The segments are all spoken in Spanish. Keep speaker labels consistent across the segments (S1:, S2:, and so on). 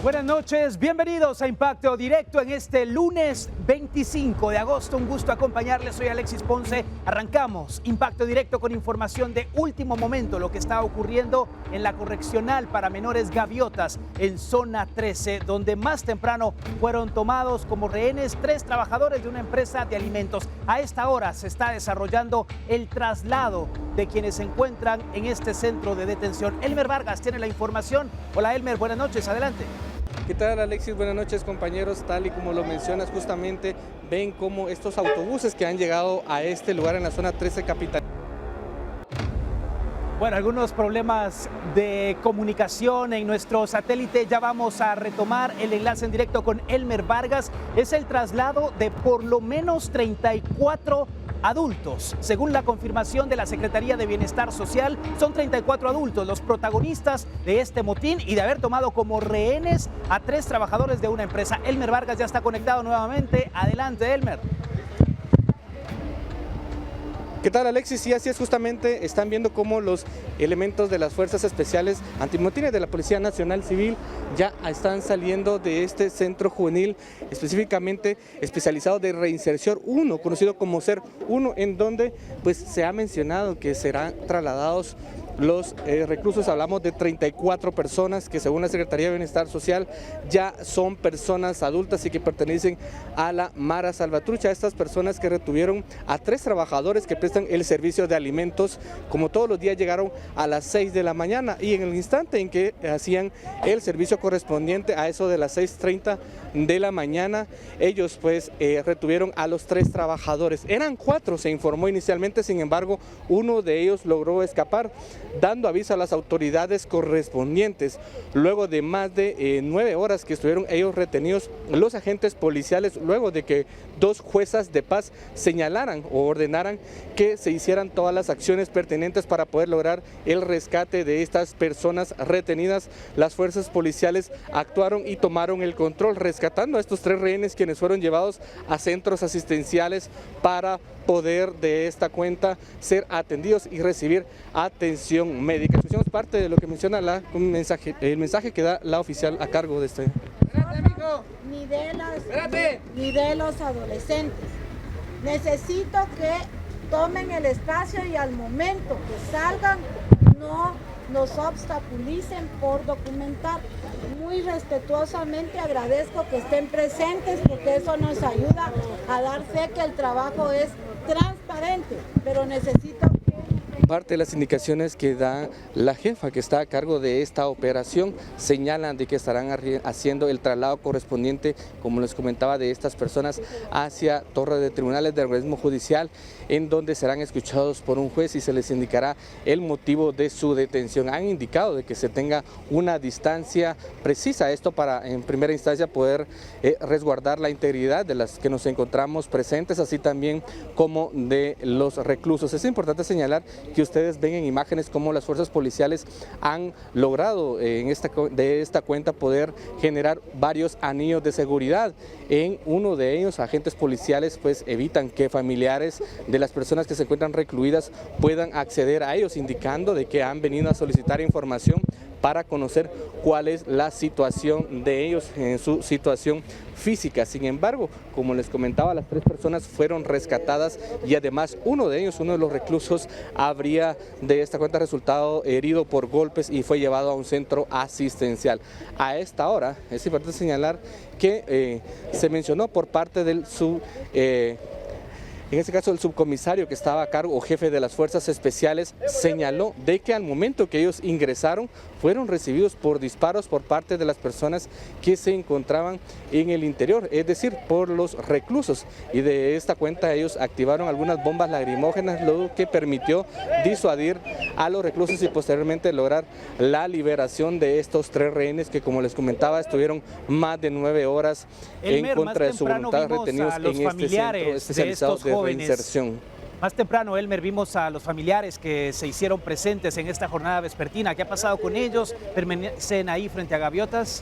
S1: Buenas noches, bienvenidos a Impacto Directo en este lunes 25 de agosto. Un gusto acompañarles, soy Alexis Ponce. Arrancamos Impacto Directo con información de último momento, lo que está ocurriendo en la correccional para menores Gaviotas en zona 13, donde más temprano fueron tomados como rehenes 3 trabajadores de una empresa de alimentos. A esta hora se está desarrollando el traslado de quienes se encuentran en este centro de detención. Elmer Vargas tiene la información. Hola Elmer, buenas noches, adelante.
S2: ¿Qué tal, Alexis? Buenas noches, compañeros. Tal y como lo mencionas, justamente ven cómo estos autobuses que han llegado a este lugar en la zona 13 capital.
S1: Bueno, algunos problemas de comunicación en nuestro satélite. Ya vamos a retomar el enlace en directo con Elmer Vargas. Es el traslado de por lo menos 34 adultos. Según la confirmación de la Secretaría de Bienestar Social, son 34 adultos los protagonistas de este motín y de haber tomado como rehenes a 3 trabajadores de una empresa. Elmer Vargas ya está conectado nuevamente. Adelante, Elmer.
S2: ¿Qué tal, Alexis? Sí, así es, justamente están viendo cómo los elementos de las Fuerzas Especiales Antimotines de la Policía Nacional Civil ya están saliendo de este centro juvenil específicamente especializado de reinserción 1, conocido como SER 1, en donde pues se ha mencionado que serán trasladados los reclusos. Hablamos de 34 personas que, según la Secretaría de Bienestar Social, ya son personas adultas y que pertenecen a la Mara Salvatrucha. Estas personas que retuvieron a 3 trabajadores que prestan el servicio de alimentos, como todos los días, llegaron a las 6 de la mañana y en el instante en que hacían el servicio correspondiente a eso de las 6:30 de la mañana, ellos pues retuvieron a los 3 trabajadores. Eran 4, se informó inicialmente, sin embargo, uno de ellos logró escapar, dando aviso a las autoridades correspondientes. Luego de más de 9 horas que estuvieron ellos retenidos, los agentes policiales, luego de que 2 juezas de paz señalaran o ordenaran que se hicieran todas las acciones pertinentes para poder lograr el rescate de estas personas retenidas, las fuerzas policiales actuaron y tomaron el control, rescatando a estos 3 rehenes, quienes fueron llevados a centros asistenciales para poder de esta cuenta ser atendidos y recibir atención médica. Escuchamos parte de lo que menciona el mensaje que da la oficial a cargo de este.
S3: Ni de los adolescentes. Necesito que tomen el espacio y al momento que salgan no nos obstaculicen por documentar. Muy respetuosamente agradezco que estén presentes porque eso nos ayuda a dar fe que el trabajo es transparente, pero necesito
S2: parte de las indicaciones que da la jefa que está a cargo de esta operación señalan de que estarán haciendo el traslado correspondiente, como les comentaba, de estas personas hacia torre de tribunales de organismo judicial, en donde serán escuchados por un juez y se les indicará el motivo de su detención. Han indicado de que se tenga una distancia precisa, esto para en primera instancia poder resguardar la integridad de las que nos encontramos presentes, así también como de los reclusos. Es importante señalar que ustedes ven en imágenes cómo las fuerzas policiales han logrado de esta cuenta poder generar varios anillos de seguridad. En uno de ellos, agentes policiales pues evitan que familiares de las personas que se encuentran recluidas puedan acceder a ellos, indicando de que han venido a solicitar información para conocer cuál es la situación de ellos en su situación física. Sin embargo, como les comentaba, las 3 personas fueron rescatadas y además uno de ellos, uno de los reclusos, habría de esta cuenta resultado herido por golpes y fue llevado a un centro asistencial. A esta hora es importante señalar que se mencionó por parte del en este caso el subcomisario que estaba a cargo o jefe de las fuerzas especiales señaló de que al momento que ellos ingresaron fueron recibidos por disparos por parte de las personas que se encontraban en el interior, es decir, por los reclusos, y de esta cuenta ellos activaron algunas bombas lacrimógenas, lo que permitió disuadir a los reclusos y posteriormente lograr la liberación de estos 3 rehenes que, como les comentaba, estuvieron más de 9 horas en contra de su voluntad, retenidos en este centro especializado de reinserción.
S1: Más temprano, Elmer, vimos a los familiares que se hicieron presentes en esta jornada vespertina. ¿Qué ha pasado con ellos? ¿Permanecen ahí frente a Gaviotas?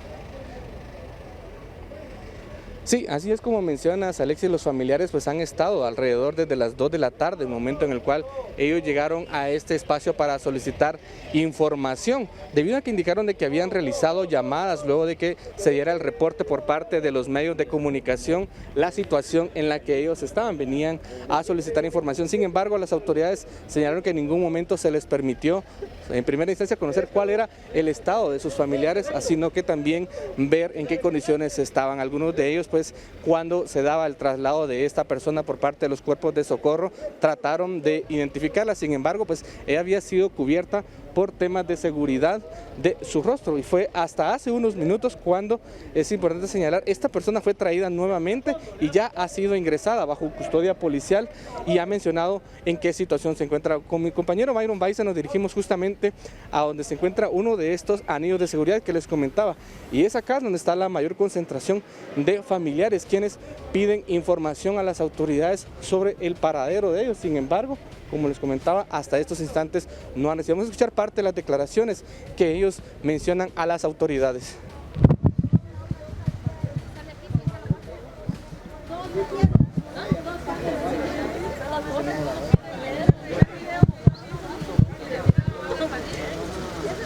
S2: Sí, así es como mencionas, Alexis, los familiares pues han estado alrededor desde las 2 de la tarde, el momento en el cual ellos llegaron a este espacio para solicitar información, debido a que indicaron de que habían realizado llamadas luego de que se diera el reporte por parte de los medios de comunicación, la situación en la que ellos estaban, venían a solicitar información. Sin embargo, las autoridades señalaron que en ningún momento se les permitió en primera instancia conocer cuál era el estado de sus familiares, sino que también ver en qué condiciones estaban. Algunos de ellos pues cuando se daba el traslado de esta persona por parte de los cuerpos de socorro trataron de identificarla, sin embargo pues ella había sido cubierta por temas de seguridad de su rostro y fue hasta hace unos minutos cuando, es importante señalar, esta persona fue traída nuevamente y ya ha sido ingresada bajo custodia policial y ha mencionado en qué situación se encuentra. Con mi compañero Byron Baiza nos dirigimos justamente a donde se encuentra uno de estos anillos de seguridad que les comentaba y es acá donde está la mayor concentración de familiares quienes piden información a las autoridades sobre el paradero de ellos. Sin embargo, como les comentaba, hasta estos instantes no han recibido. Vamos a escuchar parte de las declaraciones que ellos mencionan a las autoridades.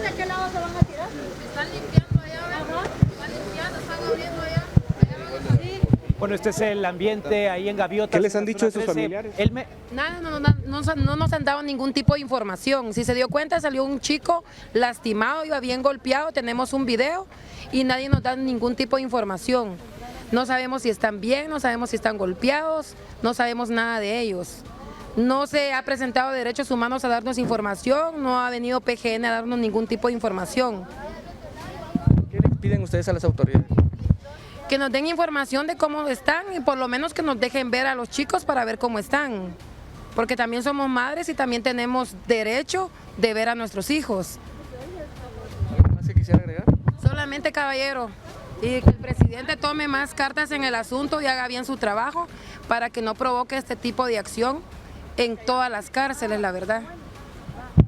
S3: ¿De qué lado se van a tirar?
S4: Están limpiando allá, están limpiando, están abriendo allá.
S1: Bueno, este es el ambiente ahí en Gaviotas.
S2: ¿Qué les han dicho de sus familiares?
S4: Nada, no nos han dado ningún tipo de información. Si se dio cuenta, salió un chico lastimado, iba bien golpeado, tenemos un video y nadie nos da ningún tipo de información. No sabemos si están bien, no sabemos si están golpeados, no sabemos nada de ellos. No se ha presentado Derechos Humanos a darnos información, no ha venido PGN a darnos ningún tipo de información.
S2: ¿Qué les piden ustedes a las autoridades?
S4: Que nos den información de cómo están y por lo menos que nos dejen ver a los chicos para ver cómo están. Porque también somos madres y también tenemos derecho de ver a nuestros hijos.
S2: ¿Algo más que quisiera agregar?
S4: Solamente, caballero, y que el presidente tome más cartas en el asunto y haga bien su trabajo para que no provoque este tipo de acción en todas las cárceles, la verdad.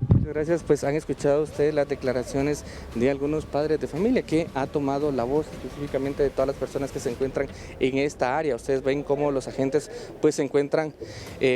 S2: Muchas gracias, pues han escuchado ustedes las declaraciones de algunos padres de familia que ha tomado la voz específicamente de todas las personas que se encuentran en esta área. Ustedes ven cómo los agentes pues se encuentran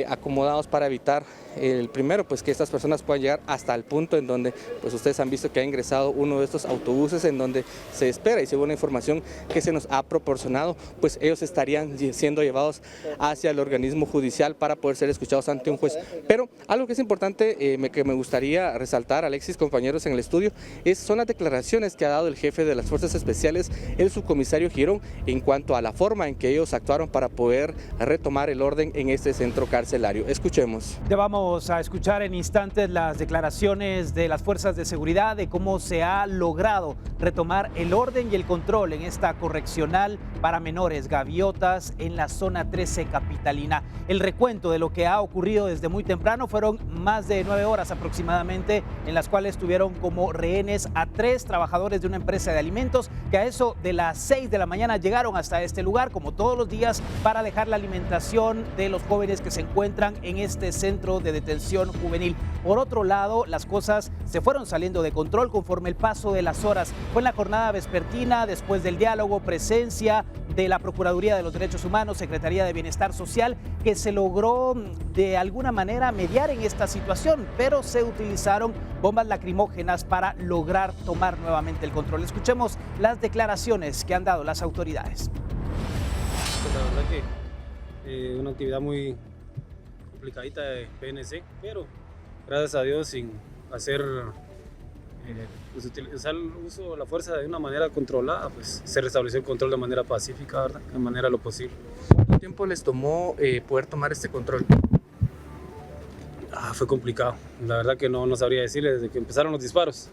S2: acomodados para evitar el primero pues que estas personas puedan llegar hasta el punto en donde pues ustedes han visto que ha ingresado uno de estos autobuses en donde se espera y según la información que se nos ha proporcionado pues ellos estarían siendo llevados hacia el organismo judicial para poder ser escuchados ante un juez. Pero algo que es importante que me gustaría resaltar, Alexis, compañeros en el estudio, son las declaraciones que ha dado el jefe de las Fuerzas Especiales, el subcomisario Girón, en cuanto a la forma en que ellos actuaron para poder retomar el orden en este centro carcelario. Escuchemos.
S1: Ya vamos a escuchar en instantes las declaraciones de las fuerzas de seguridad de cómo se ha logrado retomar el orden y el control en esta correccional para menores Gaviotas en la zona 13 capitalina. El recuento de lo que ha ocurrido desde muy temprano fueron más de 9 horas aproximadamente en las cuales tuvieron como rehenes a 3 trabajadores de una empresa de alimentos que a eso de las 6 de la mañana llegaron hasta este lugar como todos los días para dejar la alimentación de los jóvenes que se encuentran en este centro de detención juvenil. Por otro lado, las cosas se fueron saliendo de control conforme el paso de las horas. Fue en la jornada vespertina, después del diálogo, presencia de la Procuraduría de los Derechos Humanos, Secretaría de Bienestar Social, que se logró de alguna manera mediar en esta situación, pero se utilizaron bombas lacrimógenas para lograr tomar nuevamente el control. Escuchemos las declaraciones que han dado las autoridades.
S5: Pues la verdad que una actividad muy complicadita de PNC, pero gracias a Dios sin hacer pues utilizar el uso de la fuerza de una manera controlada, pues se restableció el control de manera pacífica, ¿verdad? De manera lo posible.
S2: ¿Cuánto tiempo les tomó poder tomar este control?
S5: Fue complicado, la verdad que no sabría decirle desde que empezaron los disparos.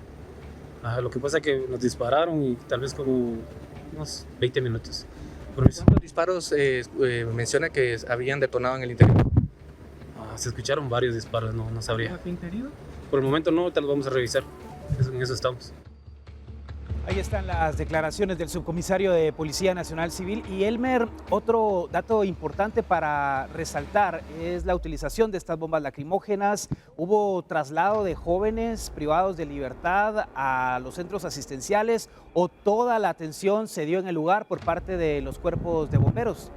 S5: Lo que pasa es que nos dispararon y tal vez como unos 20 minutos.
S2: ¿Cuántos disparos menciona que habían detonado en el interior?
S5: Se escucharon varios disparos, no sabría.
S2: ¿Interior?
S5: Por el momento no, te los vamos a revisar, en eso estamos.
S1: Ahí están las declaraciones del subcomisario de Policía Nacional Civil. Y Elmer, otro dato importante para resaltar es la utilización de estas bombas lacrimógenas. Hubo traslado de jóvenes privados de libertad a los centros asistenciales, o toda la atención se dio en el lugar por parte de los cuerpos de bomberos.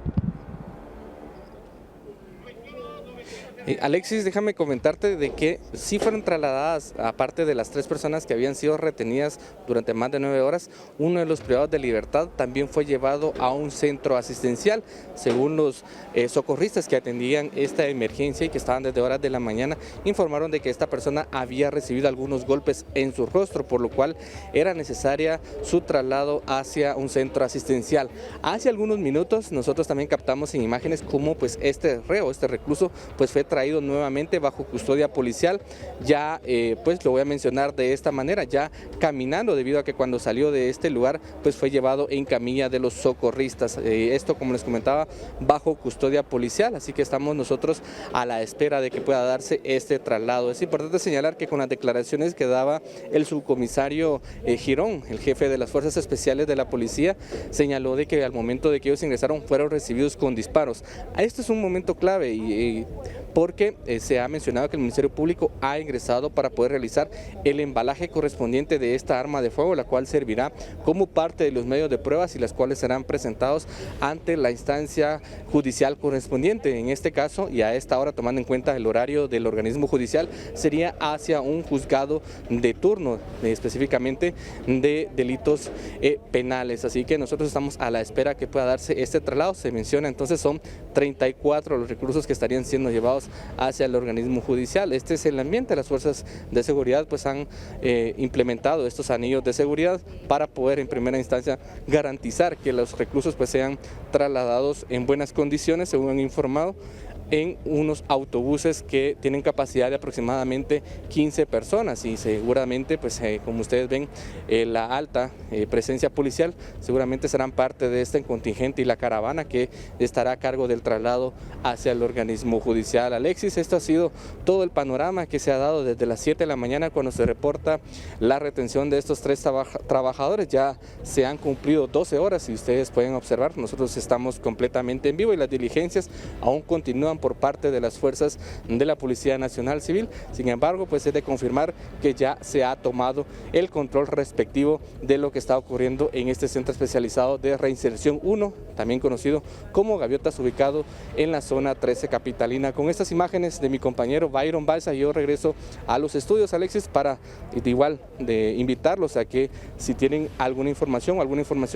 S2: Alexis, déjame comentarte de que sí fueron trasladadas, aparte de las 3 personas que habían sido retenidas durante más de 9 horas, uno de los privados de libertad también fue llevado a un centro asistencial. Según los socorristas que atendían esta emergencia y que estaban desde horas de la mañana, informaron de que esta persona había recibido algunos golpes en su rostro, por lo cual era necesaria su traslado hacia un centro asistencial. Hace algunos minutos nosotros también captamos en imágenes cómo pues este recluso pues fue traído nuevamente bajo custodia policial, ya pues lo voy a mencionar de esta manera, ya caminando, debido a que cuando salió de este lugar pues fue llevado en camilla de los socorristas. Esto, como les comentaba, bajo custodia policial, así que estamos nosotros a la espera de que pueda darse este traslado. Es importante señalar que con las declaraciones que daba el subcomisario Girón, el jefe de las Fuerzas Especiales de la Policía, señaló de que al momento de que ellos ingresaron fueron recibidos con disparos. Este es un momento clave porque se ha mencionado que el Ministerio Público ha ingresado para poder realizar el embalaje correspondiente de esta arma de fuego, la cual servirá como parte de los medios de pruebas y las cuales serán presentados ante la instancia judicial correspondiente. En este caso, y a esta hora, tomando en cuenta el horario del organismo judicial, sería hacia un juzgado de turno, específicamente de delitos penales. Así que nosotros estamos a la espera que pueda darse este traslado. Se menciona entonces son 34 los reclusos que estarían siendo llevados hacia el organismo judicial. Este es el ambiente. Las fuerzas de seguridad pues han implementado estos anillos de seguridad para poder en primera instancia garantizar que los reclusos pues sean trasladados en buenas condiciones, según han informado, en unos autobuses que tienen capacidad de aproximadamente 15 personas y seguramente, pues como ustedes ven, la alta presencia policial seguramente serán parte de este contingente y la caravana que estará a cargo del traslado hacia el organismo judicial. Alexis, esto ha sido todo el panorama que se ha dado desde las 7 de la mañana cuando se reporta la retención de estos 3 trabajadores. Ya se han cumplido 12 horas y ustedes pueden observar, nosotros estamos completamente en vivo y las diligencias aún continúan por parte de las fuerzas de la Policía Nacional Civil. Sin embargo, pues es de confirmar que ya se ha tomado el control respectivo de lo que está ocurriendo en este centro especializado de reinserción 1, también conocido como Gaviotas, ubicado en la zona 13 capitalina. Con estas imágenes de mi compañero Byron Balsa, yo regreso a los estudios, Alexis, para de invitarlos a que si tienen alguna información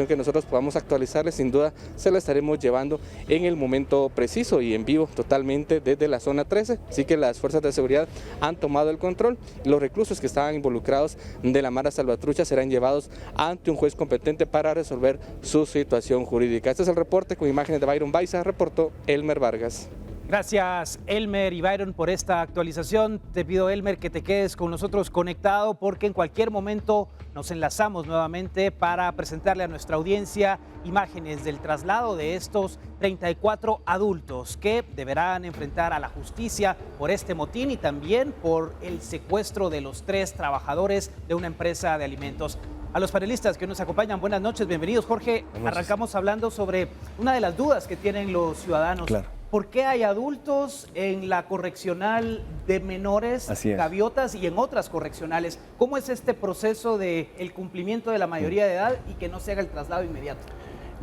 S2: que nosotros podamos actualizarles, sin duda se la estaremos llevando en el momento preciso y en vivo totalmente desde la zona 13, así que las fuerzas de seguridad han tomado el control. Los reclusos que estaban involucrados de la Mara Salvatrucha serán llevados ante un juez competente para resolver su situación jurídica. Este es el reporte con imágenes de Byron Baiza, reportó Elmer Vargas.
S1: Gracias, Elmer y Byron, por esta actualización. Te pido, Elmer, que te quedes con nosotros conectado porque en cualquier momento nos enlazamos nuevamente para presentarle a nuestra audiencia imágenes del traslado de estos 34 adultos que deberán enfrentar a la justicia por este motín y también por el secuestro de los 3 trabajadores de una empresa de alimentos. A los panelistas que nos acompañan, buenas noches, bienvenidos. Jorge, arrancamos hablando sobre una de las dudas que tienen los ciudadanos.
S6: Claro.
S1: ¿Por qué hay adultos en la correccional de menores, Gaviotas, y en otras correccionales? ¿Cómo es este proceso del cumplimiento de la mayoría de edad y que no se haga el traslado inmediato?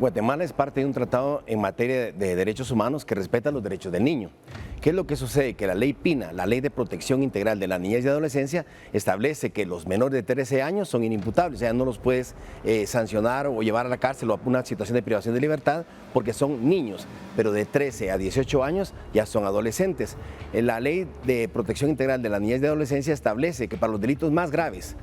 S6: Guatemala es parte de un tratado en materia de derechos humanos que respeta los derechos del niño. ¿Qué es lo que sucede? Que la ley PINA, la Ley de Protección Integral de la Niñez y Adolescencia, establece que los menores de 13 años son inimputables, o sea, no los puedes sancionar o llevar a la cárcel o a una situación de privación de libertad porque son niños, pero de 13 a 18 años ya son adolescentes. La Ley de Protección Integral de la Niñez y Adolescencia establece que para los delitos más graves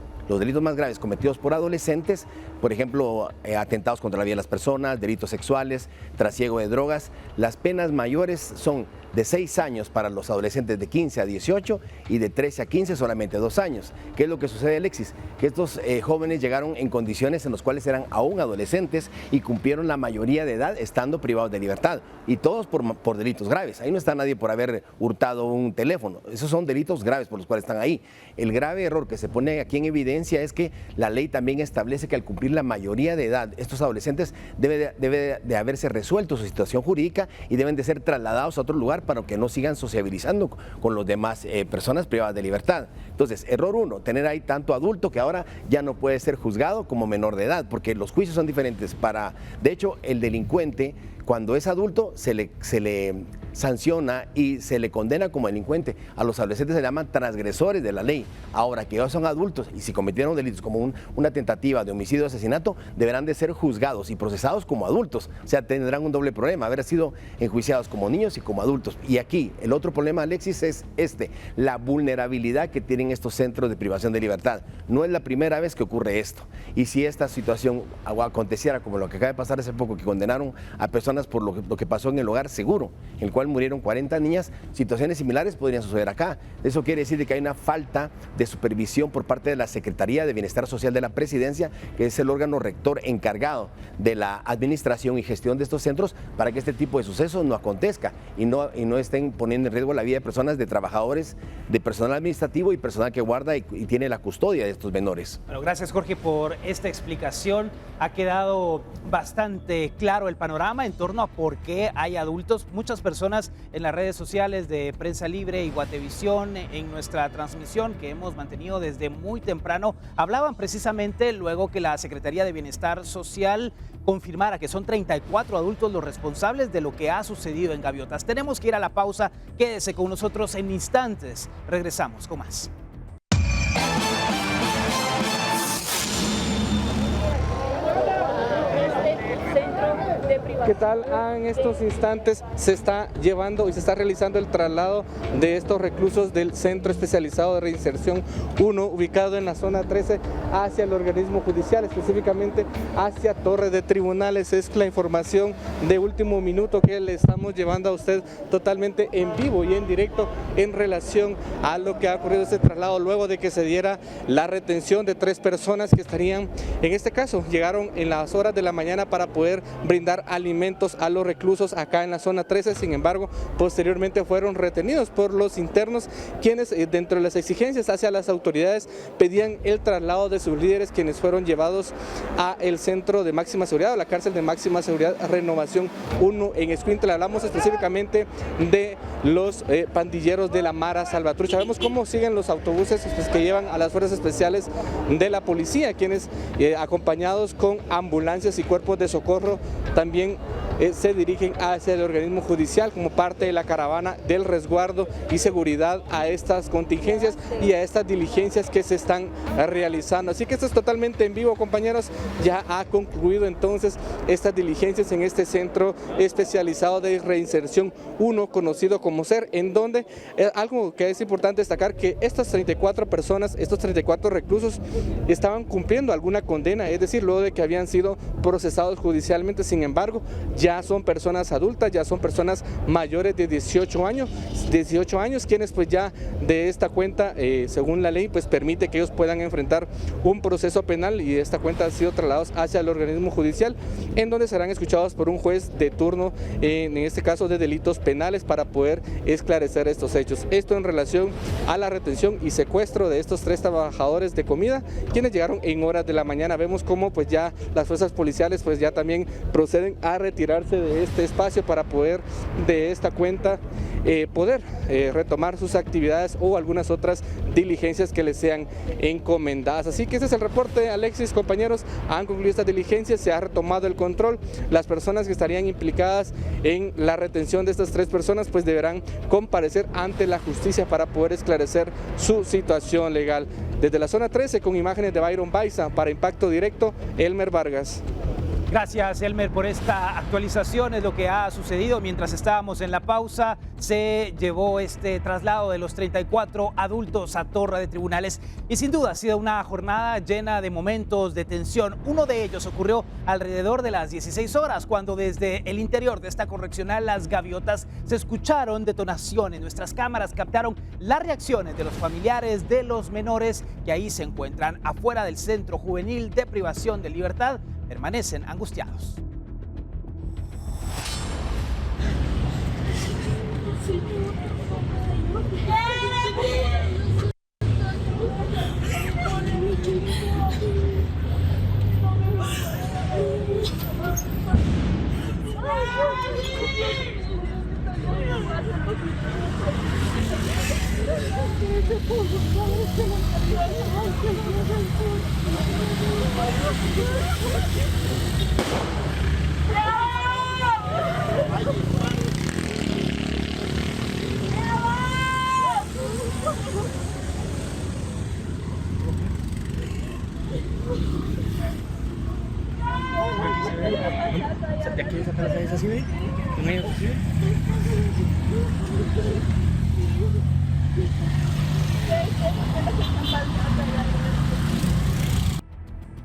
S6: cometidos por adolescentes, por ejemplo, atentados contra la vida de las personas, delitos sexuales, trasiego de drogas, las penas mayores son de 6 años para los adolescentes de 15 a 18 y de 13 a 15 solamente 2 años. ¿Qué es lo que sucede, Alexis? Que estos jóvenes llegaron en condiciones en las cuales eran aún adolescentes y cumplieron la mayoría de edad estando privados de libertad, y todos por delitos graves. Ahí no está nadie por haber hurtado un teléfono, esos son delitos graves por los cuales están ahí. El grave error que se pone aquí en evidencia es que la ley también establece que al cumplir la mayoría de edad, estos adolescentes debe de haberse resuelto su situación jurídica y deben de ser trasladados a otro lugar para que no sigan sociabilizando con los demás personas privadas de libertad. Entonces, error 1, tener ahí tanto adulto que ahora ya no puede ser juzgado como menor de edad, porque los juicios son diferentes. De hecho, el delincuente, cuando es adulto, se le sanciona y se le condena como delincuente. A los adolescentes se llaman transgresores de la ley. Ahora que ellos son adultos y si cometieron delitos como una tentativa de homicidio o asesinato, deberán de ser juzgados y procesados como adultos. O sea, tendrán un doble problema, haber sido enjuiciados como niños y como adultos. Y aquí, el otro problema, Alexis, es la vulnerabilidad que tienen estos centros de privación de libertad. No es la primera vez que ocurre esto. Y si esta situación aconteciera como lo que acaba de pasar hace poco, que condenaron a personas por lo que pasó en el Hogar Seguro, en el cual murieron 40 niñas, situaciones similares podrían suceder acá. Eso quiere decir que hay una falta de supervisión por parte de la Secretaría de Bienestar Social de la Presidencia, que es el órgano rector encargado de la administración y gestión de estos centros, para que este tipo de sucesos no acontezca y no estén poniendo en riesgo la vida de personas, de trabajadores, de personal administrativo y personal que guarda y tiene la custodia de estos menores.
S1: Bueno, gracias, Jorge, por esta explicación. Ha quedado bastante claro el panorama en torno a por qué hay adultos. Muchas personas en las redes sociales de Prensa Libre y Guatevisión, en nuestra transmisión que hemos mantenido desde muy temprano, hablaban precisamente luego que la Secretaría de Bienestar Social confirmara que son 34 adultos los responsables de lo que ha sucedido en Gaviotas. Tenemos que ir a la pausa. Quédese con nosotros en instantes. Regresamos con más.
S2: ¿Qué tal? En estos instantes se está llevando y se está realizando el traslado de estos reclusos del Centro Especializado de Reinserción 1, ubicado en la zona 13, hacia el organismo judicial, específicamente hacia Torre de Tribunales. Es la información de último minuto que le estamos llevando a usted totalmente en vivo y en directo en relación a lo que ha ocurrido este traslado, luego de que se diera la retención de 3 personas que estarían, en este caso, llegaron en las horas de la mañana para poder brindar alimentos a los reclusos acá en la zona 13. Sin embargo, posteriormente fueron retenidos por los internos, quienes dentro de las exigencias hacia las autoridades pedían el traslado de sus líderes, quienes fueron llevados a el centro de máxima seguridad, a la cárcel de máxima seguridad Renovación 1 en Escuintla. Hablamos específicamente de los pandilleros de la Mara Salvatrucha. Vemos cómo siguen los autobuses que llevan a las fuerzas especiales de la policía, quienes acompañados con ambulancias y cuerpos de socorro también se dirigen hacia el organismo judicial como parte de la caravana del resguardo y seguridad a estas contingencias y a estas diligencias que se están realizando. Así que esto es totalmente en vivo, compañeros. Ya ha concluido entonces estas diligencias en este Centro Especializado de Reinserción 1, conocido como SER, en donde algo que es importante destacar, que estas 34 personas, estos 34 reclusos estaban cumpliendo alguna condena, es decir, luego de que habían sido procesados judicialmente. Sin embargo, ya son personas adultas, ya son personas mayores de 18 años, quienes pues ya de esta cuenta, según la ley, pues permite que ellos puedan enfrentar un proceso penal, y de esta cuenta han sido trasladados hacia el organismo judicial, en donde serán escuchados por un juez de turno, en este caso de delitos penales, para poder esclarecer estos hechos. Esto en relación a la retención y secuestro de estos 3 trabajadores de comida, quienes llegaron en horas de la mañana. Vemos cómo pues ya las fuerzas policiales pues ya también proceden a retirarse de este espacio para poder de esta cuenta poder retomar sus actividades o algunas otras diligencias que les sean encomendadas. Así que este es el reporte, Alexis, compañeros. Han concluido estas diligencias, se ha retomado el control. Las personas que estarían implicadas en la retención de estas 3 personas pues deberán comparecer ante la justicia para poder esclarecer su situación legal. Desde la zona 13, con imágenes de Byron Baiza, para Impacto Directo, Elmer Vargas.
S1: Gracias, Elmer, por esta actualización. Es lo que ha sucedido. Mientras estábamos en la pausa, se llevó este traslado de los 34 adultos a Torre de Tribunales y sin duda ha sido una jornada llena de momentos de tensión. Uno de ellos ocurrió alrededor de las 16 horas, cuando desde el interior de esta correccional Las Gaviotas se escucharon detonaciones. Nuestras cámaras captaron las reacciones de los familiares de los menores que ahí se encuentran afuera del Centro Juvenil de Privación de Libertad. Permanecen angustiados.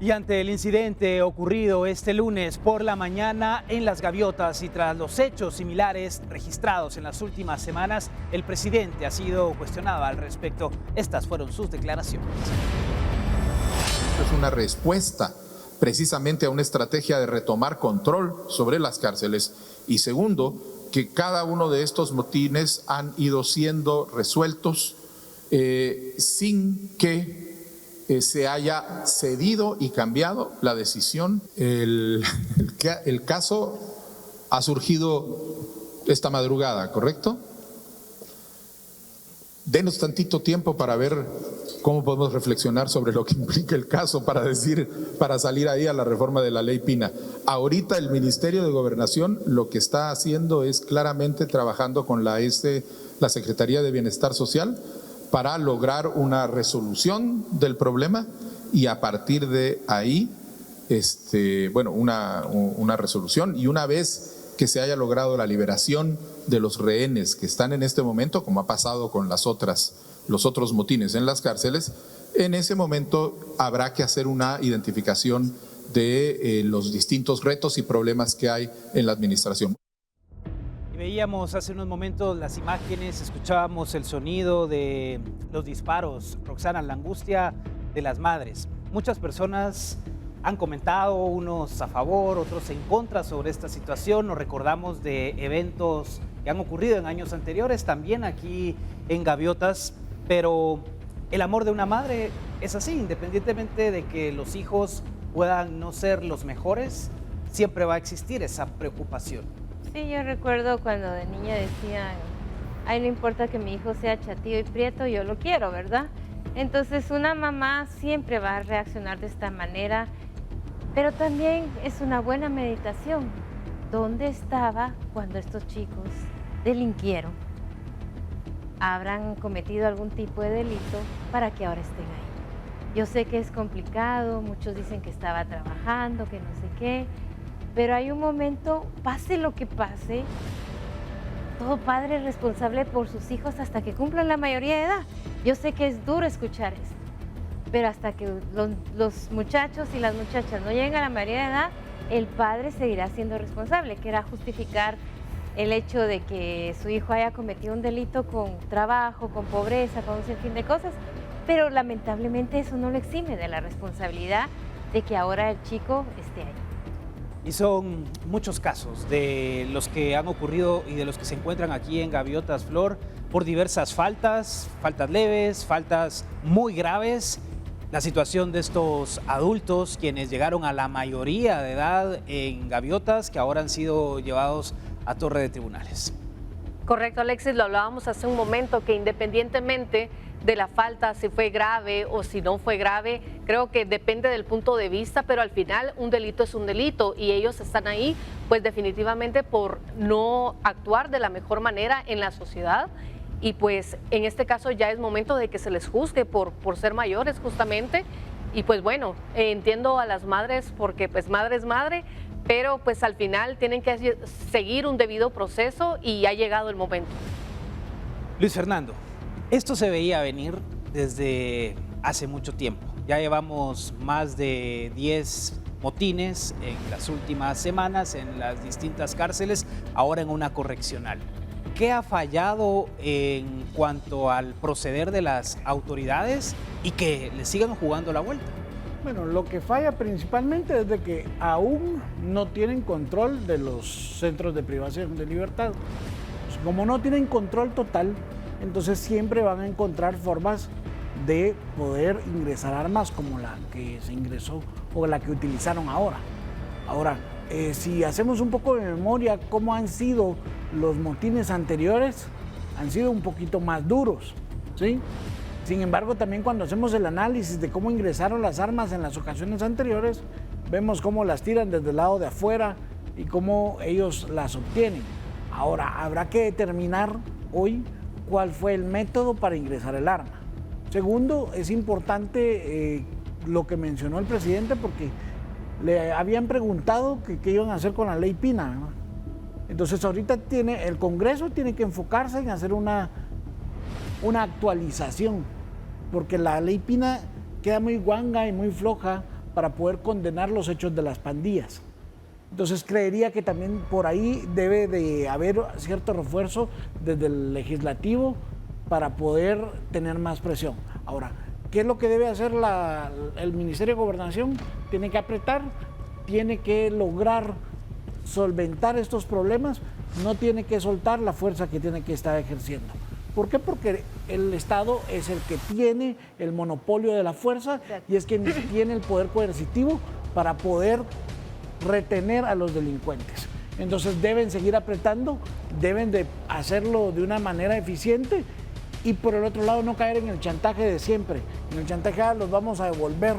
S1: Y ante el incidente ocurrido este lunes por la mañana en Las Gaviotas y tras los hechos similares registrados en las últimas semanas, el presidente ha sido cuestionado al respecto. Estas fueron sus declaraciones.
S7: Esto es una respuesta precisamente a una estrategia de retomar control sobre las cárceles y segundo, que cada uno de estos motines han ido siendo resueltos sin que se haya cedido y cambiado la decisión. El caso ha surgido esta madrugada, ¿correcto? Denos tantito tiempo para ver cómo podemos reflexionar sobre lo que implica el caso para salir ahí a la reforma de la ley Pina. Ahorita el Ministerio de Gobernación lo que está haciendo es claramente trabajando con la Secretaría de Bienestar Social para lograr una resolución del problema y a partir de ahí, una resolución y una vez que se haya logrado la liberación de los rehenes que están en este momento, como ha pasado con los otros motines en las cárceles, en ese momento habrá que hacer una identificación de los distintos retos y problemas que hay en la administración.
S1: Veíamos hace unos momentos las imágenes, escuchábamos el sonido de los disparos. Roxana, la angustia de las madres. Muchas personas han comentado, unos a favor, otros en contra sobre esta situación. Nos recordamos de eventos que han ocurrido en años anteriores, también aquí en Gaviotas, pero el amor de una madre es así, independientemente de que los hijos puedan no ser los mejores, siempre va a existir esa preocupación.
S8: Sí, yo recuerdo cuando de niña decían, ay, no importa que mi hijo sea chatillo y prieto, yo lo quiero, ¿verdad? Entonces una mamá siempre va a reaccionar de esta manera, pero también es una buena meditación. ¿Dónde estaba cuando estos chicos delinquieron? ¿Habrán cometido algún tipo de delito para que ahora estén ahí? Yo sé que es complicado, muchos dicen que estaba trabajando, que no sé qué, pero hay un momento, pase lo que pase, todo padre es responsable por sus hijos hasta que cumplan la mayoría de edad. Yo sé que es duro escuchar esto, pero hasta que los muchachos y las muchachas no lleguen a la mayoría de edad, el padre seguirá siendo responsable, que era justificar el hecho de que su hijo haya cometido un delito con trabajo, con pobreza, con un sinfín de cosas, pero lamentablemente eso no lo exime de la responsabilidad de que ahora el chico esté ahí.
S1: Y son muchos casos de los que han ocurrido y de los que se encuentran aquí en Gaviotas, Flor, por diversas faltas leves, faltas muy graves. La situación de estos adultos, quienes llegaron a la mayoría de edad en Gaviotas, que ahora han sido llevados a Torre de Tribunales.
S9: Correcto, Alexis, lo hablábamos hace un momento, que independientemente de la falta, si fue grave o si no fue grave, creo que depende del punto de vista, pero al final un delito es un delito y ellos están ahí pues definitivamente por no actuar de la mejor manera en la sociedad y pues en este caso ya es momento de que se les juzgue por ser mayores justamente y pues bueno, entiendo a las madres porque pues madre es madre, pero pues al final tienen que seguir un debido proceso y ha llegado el momento.
S1: Luis Fernando, esto se veía venir desde hace mucho tiempo. Ya llevamos más de 10 motines en las últimas semanas en las distintas cárceles, ahora en una correccional. ¿Qué ha fallado en cuanto al proceder de las autoridades y que le sigan jugando la vuelta?
S10: Bueno, lo que falla principalmente es de que aún no tienen control de los centros de privación de libertad. Pues como no tienen control total, entonces siempre van a encontrar formas de poder ingresar armas como la que se ingresó o la que utilizaron ahora. Ahora, si hacemos un poco de memoria, cómo han sido los motines anteriores, han sido un poquito más duros, ¿sí? Sin embargo, también cuando hacemos el análisis de cómo ingresaron las armas en las ocasiones anteriores, vemos cómo las tiran desde el lado de afuera y cómo ellos las obtienen. Ahora, habrá que determinar hoy cuál fue el método para ingresar el arma. Segundo, es importante lo que mencionó el presidente porque le habían preguntado qué iban a hacer con la ley Pina, ¿no? Entonces ahorita el Congreso tiene que enfocarse en hacer una actualización, porque la ley Pina queda muy guanga y muy floja para poder condenar los hechos de las pandillas. Entonces creería que también por ahí debe de haber cierto refuerzo desde el legislativo para poder tener más presión. Ahora, ¿qué es lo que debe hacer el Ministerio de Gobernación? Tiene que apretar, tiene que lograr solventar estos problemas, no tiene que soltar la fuerza que tiene que estar ejerciendo. ¿Por qué? Porque el Estado es el que tiene el monopolio de la fuerza y es quien tiene el poder coercitivo para poder retener a los delincuentes. Entonces deben seguir apretando, deben de hacerlo de una manera eficiente y por el otro lado no caer en el chantaje de siempre. En el chantaje los vamos a devolver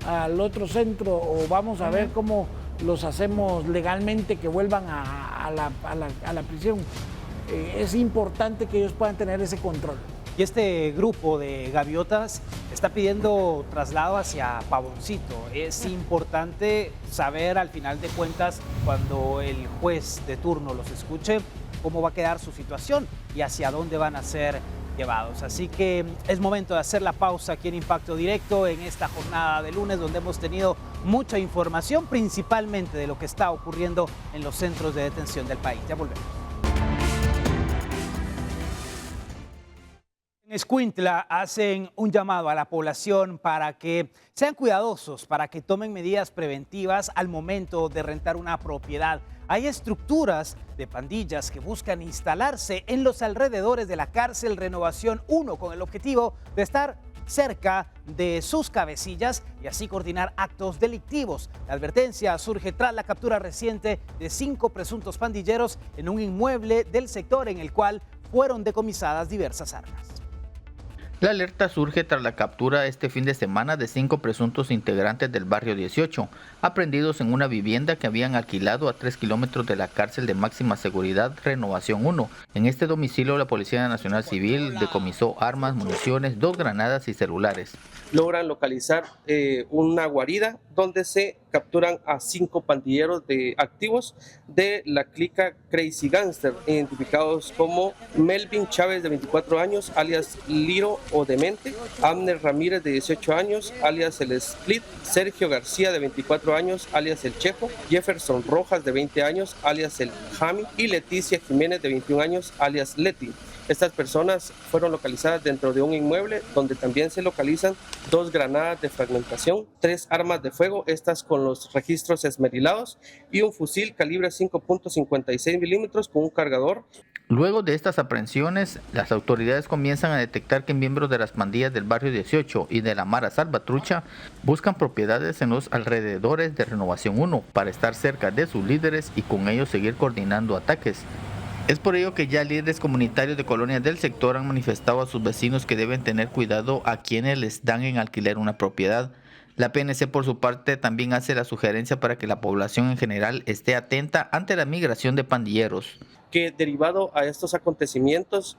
S10: al otro centro o vamos a ver cómo los hacemos legalmente que vuelvan a la prisión. Es importante que ellos puedan tener ese control.
S1: Y este grupo de gaviotas está pidiendo traslado hacia Pavoncito. Es importante saber al final de cuentas, cuando el juez de turno los escuche, cómo va a quedar su situación y hacia dónde van a ser llevados. Así que es momento de hacer la pausa aquí en Impacto Directo en esta jornada de lunes, donde hemos tenido mucha información, principalmente de lo que está ocurriendo en los centros de detención del país. Ya volvemos. En Escuintla hacen un llamado a la población para que sean cuidadosos, para que tomen medidas preventivas al momento de rentar una propiedad. Hay estructuras de pandillas que buscan instalarse en los alrededores de la cárcel Renovación 1 con el objetivo de estar cerca de sus cabecillas y así coordinar actos delictivos. La advertencia surge tras la captura reciente de 5 presuntos pandilleros en un inmueble del sector en el cual fueron decomisadas diversas armas.
S11: La alerta surge tras la captura este fin de semana de 5 presuntos integrantes del barrio 18, aprehendidos en una vivienda que habían alquilado a 3 kilómetros de la cárcel de máxima seguridad Renovación 1. En este domicilio la Policía Nacional Civil decomisó armas, municiones, 2 granadas y celulares.
S12: Logran localizar una guarida donde se capturan a 5 pandilleros activos de la clica Crazy Gangster, identificados como Melvin Chávez de 24 años, alias Liro o Demente, Abner Ramírez de 18 años, alias El Split, Sergio García de 24 años, alias El Chejo, Jefferson Rojas de 20 años, alias El Jami y Leticia Jiménez de 21 años, alias Leti. Estas personas fueron localizadas dentro de un inmueble donde también se localizan 2 granadas de fragmentación, 3 armas de fuego, estas con los registros esmerilados, y un fusil calibre 5.56 milímetros con un cargador.
S11: Luego de estas aprehensiones, las autoridades comienzan a detectar que miembros de las pandillas del barrio 18 y de la Mara Salvatrucha buscan propiedades en los alrededores de Renovación 1 para estar cerca de sus líderes y con ellos seguir coordinando ataques. Es por ello que ya líderes comunitarios de colonias del sector han manifestado a sus vecinos que deben tener cuidado a quienes les dan en alquiler una propiedad. La PNC por su parte también hace la sugerencia para que la población en general esté atenta ante la migración de pandilleros.
S12: Que derivado a estos acontecimientos,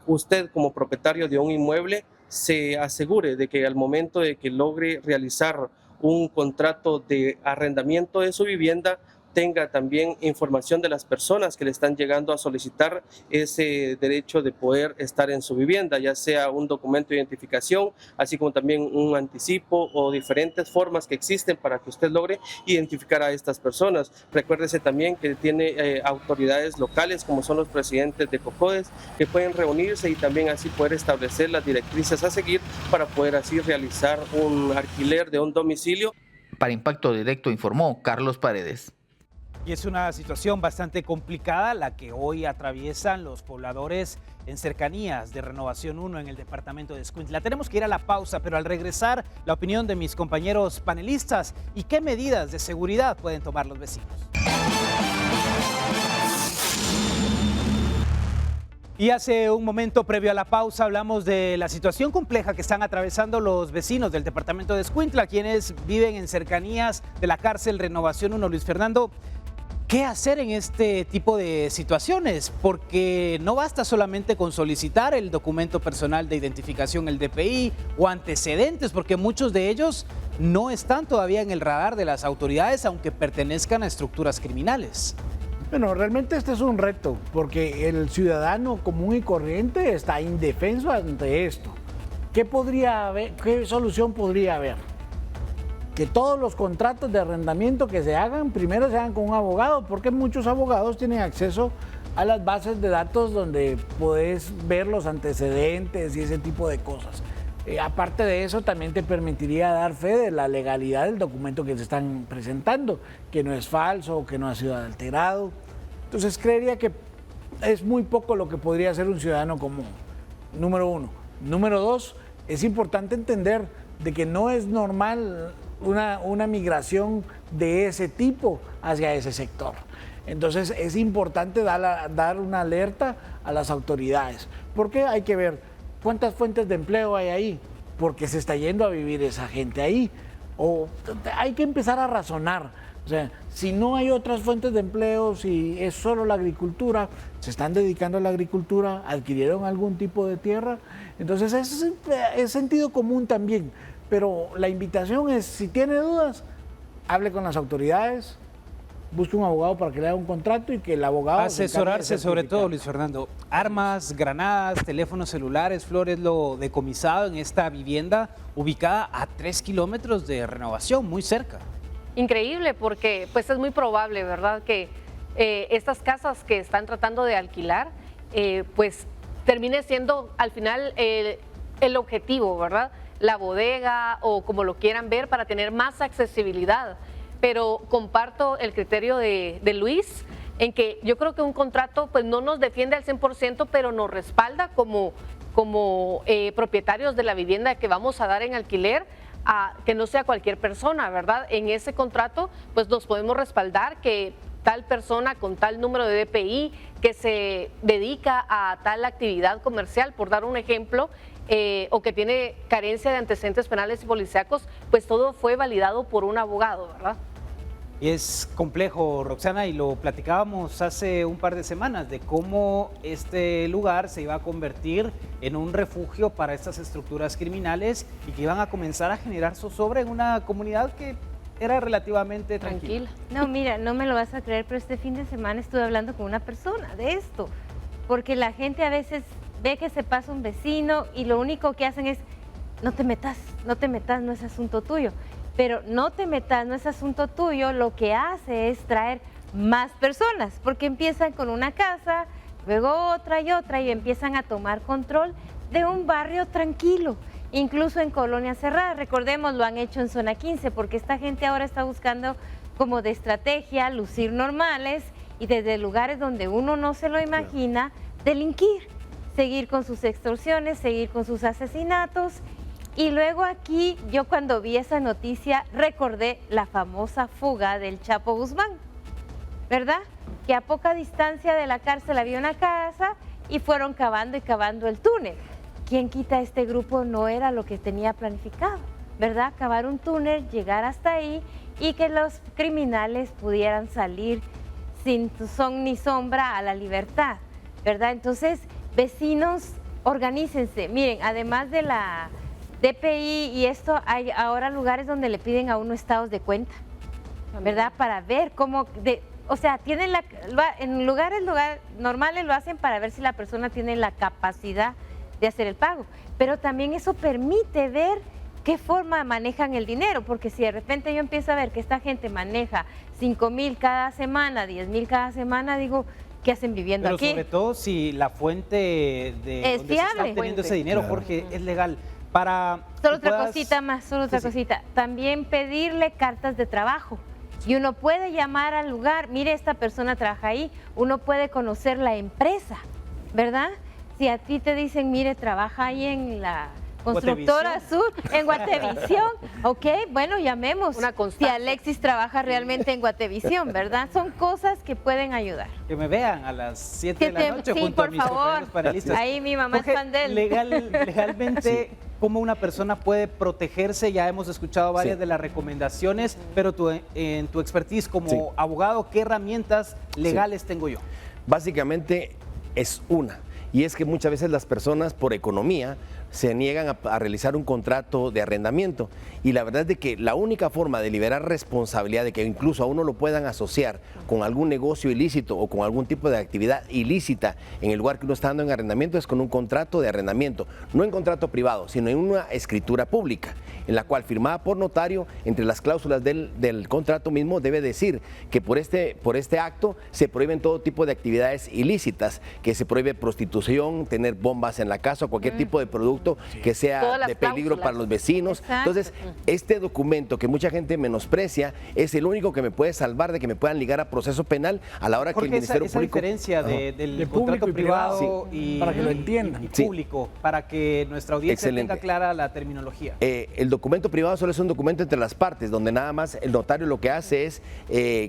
S12: usted como propietario de un inmueble se asegure de que al momento de que logre realizar un contrato de arrendamiento de su vivienda tenga también información de las personas que le están llegando a solicitar ese derecho de poder estar en su vivienda, ya sea un documento de identificación, así como también un anticipo o diferentes formas que existen para que usted logre identificar a estas personas. Recuérdese también que tiene autoridades locales como son los presidentes de COCODES que pueden reunirse y también así poder establecer las directrices a seguir para poder así realizar un alquiler de un domicilio.
S11: Para Impacto Directo informó Carlos Paredes.
S1: Y es una situación bastante complicada la que hoy atraviesan los pobladores en cercanías de Renovación 1 en el departamento de Escuintla. Tenemos que ir a la pausa, pero al regresar, la opinión de mis compañeros panelistas y qué medidas de seguridad pueden tomar los vecinos. Y hace un momento previo a la pausa hablamos de la situación compleja que están atravesando los vecinos del departamento de Escuintla, quienes viven en cercanías de la cárcel Renovación 1. Luis Fernando, ¿qué hacer en este tipo de situaciones? Porque no basta solamente con solicitar el documento personal de identificación, el DPI, o antecedentes, porque muchos de ellos no están todavía en el radar de las autoridades, aunque pertenezcan a estructuras criminales.
S10: Bueno, realmente este es un reto, porque el ciudadano común y corriente está indefenso ante esto. ¿Qué podría haber? ¿Qué solución podría haber? Que todos los contratos de arrendamiento que se hagan, primero se hagan con un abogado, porque muchos abogados tienen acceso a las bases de datos donde puedes ver los antecedentes y ese tipo de cosas. Aparte de eso, también te permitiría dar fe de la legalidad del documento que te están presentando, que no es falso, que no ha sido alterado. Entonces, creería que es muy poco lo que podría hacer un ciudadano común, número uno. Número dos, es importante entender de que no es normal una migración de ese tipo hacia ese sector. Entonces, es importante dar una alerta a las autoridades, porque hay que ver ¿cuántas fuentes de empleo hay ahí? Porque se está yendo a vivir esa gente ahí. O hay que empezar a razonar. O sea, si no hay otras fuentes de empleo, si es solo la agricultura, se están dedicando a la agricultura, adquirieron algún tipo de tierra. Entonces es sentido común también. Pero la invitación es, si tiene dudas, hable con las autoridades, busque un abogado para que le haga un contrato y que el abogado...
S1: Asesorarse sobre todo, Luis Fernando. Armas, granadas, teléfonos celulares, Flores, lo decomisado en esta vivienda ubicada a 3 kilómetros de Renovación, muy cerca.
S9: Increíble, porque pues es muy probable, ¿verdad?, que estas casas que están tratando de alquilar, pues termine siendo al final el objetivo, ¿verdad?, la bodega o como lo quieran ver para tener más accesibilidad. Pero comparto el criterio de Luis en que yo creo que un contrato pues no nos defiende al 100%, pero nos respalda como propietarios de la vivienda que vamos a dar en alquiler, a que no sea cualquier persona, ¿verdad? En ese contrato pues nos podemos respaldar que tal persona con tal número de DPI que se dedica a tal actividad comercial, por dar un ejemplo, o que tiene carencia de antecedentes penales y policíacos, pues todo fue validado por un abogado, ¿verdad?
S1: Y es complejo, Roxana, y lo platicábamos hace un par de semanas de cómo este lugar se iba a convertir en un refugio para estas estructuras criminales y que iban a comenzar a generar zozobra en una comunidad que era relativamente tranquila.
S8: No, mira, no me lo vas a creer, pero este fin de semana estuve hablando con una persona de esto, porque la gente a veces ve que se pasa un vecino y lo único que hacen es, no te metas, no es asunto tuyo. Pero no te metas, no es asunto tuyo, lo que hace es traer más personas, porque empiezan con una casa, luego otra y empiezan a tomar control de un barrio tranquilo, incluso en colonias cerradas. Recordemos, lo han hecho en zona 15, porque esta gente ahora está buscando como de estrategia lucir normales y desde lugares donde uno no se lo imagina, delinquir, seguir con sus extorsiones, seguir con sus asesinatos. Y luego aquí, yo cuando vi esa noticia, recordé la famosa fuga del Chapo Guzmán, ¿verdad? Que a poca distancia de la cárcel había una casa y fueron cavando y cavando el túnel. ¿Quién quita este grupo? No era lo que tenía planificado, ¿verdad? Cavar un túnel, llegar hasta ahí y que los criminales pudieran salir sin son ni sombra a la libertad, ¿verdad? Entonces, vecinos, organícense. Miren, además de la DPI y esto, hay ahora lugares donde le piden a uno estados de cuenta, ¿verdad? Para ver cómo o sea, en lugares normales lo hacen para ver si la persona tiene la capacidad de hacer el pago, pero también eso permite ver qué forma manejan el dinero, porque si de repente yo empiezo a ver que esta gente maneja 5,000 cada semana, 10,000 cada semana, digo, ¿qué hacen viviendo aquí?
S1: Pero sobre todo si la fuente de
S8: es
S1: donde
S8: fiable.
S1: se está obteniendo ese dinero, Jorge, es legal. Para
S8: solo otra cosita más, solo otra cosita. También pedirle cartas de trabajo. Y uno puede llamar al lugar, mire, esta persona trabaja ahí, uno puede conocer la empresa, ¿verdad? Si a ti te dicen, mire, trabaja ahí en la Constructora Sur, en Guatevisión, ok, bueno, llamemos. Si Alexis trabaja realmente en Guatevisión, ¿verdad? Son cosas que pueden ayudar.
S1: Que me vean a las 7 de la noche
S8: sí,
S1: junto a
S8: por
S1: mis
S8: favor.
S1: compañeros panelistas.
S8: Ahí mi mamá
S1: Jorge,
S8: es fan de él.
S1: Legalmente, ¿cómo una persona puede protegerse? Ya hemos escuchado varias de las recomendaciones, pero en tu expertise como abogado, ¿qué herramientas legales tengo yo?
S6: Básicamente es una, y es que muchas veces las personas por economía se niegan a realizar un contrato de arrendamiento, y la verdad es de que la única forma de liberar responsabilidad, de que incluso a uno lo puedan asociar con algún negocio ilícito o con algún tipo de actividad ilícita en el lugar que uno está dando en arrendamiento, es con un contrato de arrendamiento, no en contrato privado, sino en una escritura pública, en la cual firmada por notario, entre las cláusulas del contrato mismo debe decir que por este acto se prohíben todo tipo de actividades ilícitas, que se prohíbe prostitución, tener bombas en la casa o cualquier tipo de producto que sea de peligro para los vecinos.
S8: Exacto.
S6: Entonces, este documento que mucha gente menosprecia es el único que me puede salvar de que me puedan ligar a proceso penal a la hora que el Ministerio
S1: esa
S6: Público...
S1: diferencia del
S10: de
S1: contrato
S10: público y
S1: privado
S10: sí, para que lo entiendan.
S1: y público, para que nuestra audiencia tenga clara la terminología.
S6: El documento privado solo es un documento entre las partes, donde nada más el notario lo que hace es